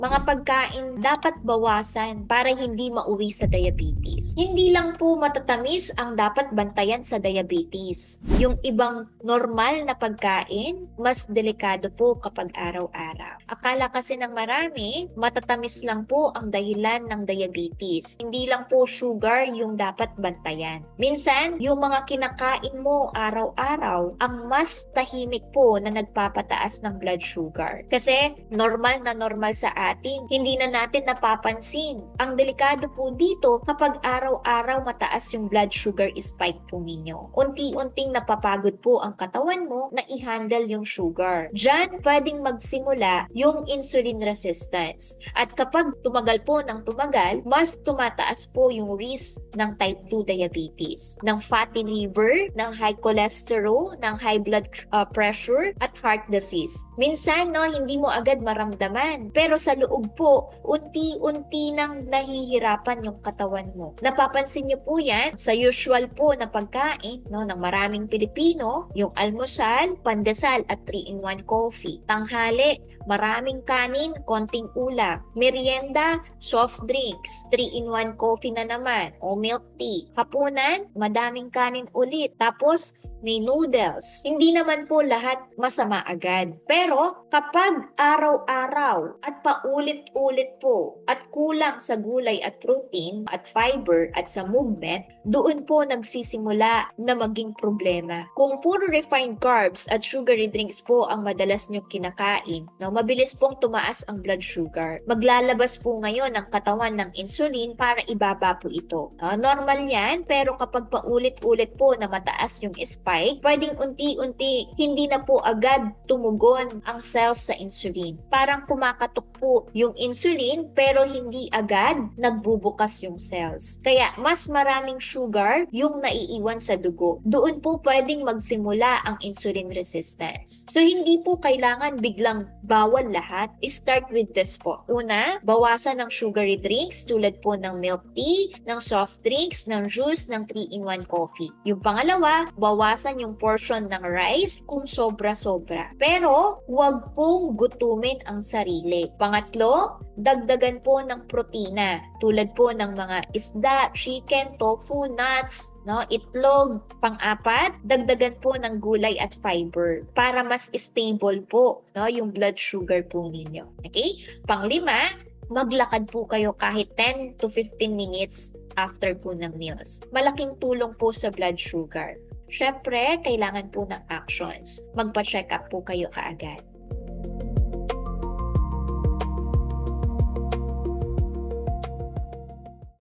mga pagkain dapat bawasan para hindi mauwi sa diabetes. Hindi lang po matatamis ang dapat bantayan sa diabetes. Yung ibang normal na pagkain, mas delikado po kapag araw-araw. Akala kasi ng marami, matatamis lang po ang dahilan ng diabetes. Hindi lang po sugar yung dapat bantayan. Minsan, yung mga kinakain mo araw-araw ang mas tahimik po na nagpapataas ng blood sugar. Kasi normal na normal sa atin, hindi na natin napapansin. Ang delikado po dito kapag araw-araw mataas yung blood sugar spike po ninyo. Unti-unting napapagod po ang katawan mo na i-handle yung sugar. Diyan pwedeng magsimula yung insulin resistance. At kapag tumagal po ng tumagal, mas tumataas po yung risk ng type 2 diabetes, ng fatty liver, ng high cholesterol, ng high blood pressure, at heart disease. Minsan, hindi mo agad maramdaman. Pero sa loob po, unti-unti nang nahihirapan yung katawan mo. Napapansin niyo po yan sa usual po na pagkain ng maraming Pilipino, yung almusal, pandesal at 3-in-1 coffee. Tanghali, maraming kanin, konting ulam. Merienda, soft drinks, 3-in-1 coffee na naman o milk tea. Hapunan, madaming kanin ulit. Tapos, may noodles. Hindi naman po lahat masama agad. Pero kapag araw-araw at paulit-ulit po at kulang sa gulay at protein at fiber at sa movement, doon po nagsisimula na maging problema. Kung puro refined carbs at sugary drinks po ang madalas nyo kinakain, mabilis pong tumaas ang blood sugar. Maglalabas po ngayon ang katawan ng insulin para ibaba po ito. Normal yan, pero kapag paulit-ulit po na mataas yung spike, pwedeng unti-unti hindi na po agad tumugon ang cells sa insulin. Parang kumakatok po yung insulin pero hindi agad nagbubukas yung cells. Kaya mas maraming sugar yung naiiwan sa dugo. Doon po pwedeng magsimula ang insulin resistance. So hindi po kailangan biglang bawal lahat. Start with this po. Una, bawasan ng sugary drinks tulad po ng milk tea, ng soft drinks, ng juice, ng 3-in-1 coffee. Yung pangalawa, bawasan yung portion ng rice kung sobra-sobra. Pero, huwag pong gutumin ang sarili. Pangatlo, dagdagan po ng protina tulad po ng mga isda, chicken, tofu, nuts, itlog. Pang-apat, dagdagan po ng gulay at fiber para mas stable po yung blood sugar po ninyo. Okay? Pang-lima, maglakad po kayo kahit 10 to 15 minutes after po ng meals. Malaking tulong po sa blood sugar. Syempre, kailangan po ng actions. Magpa-check up po kayo kaagad.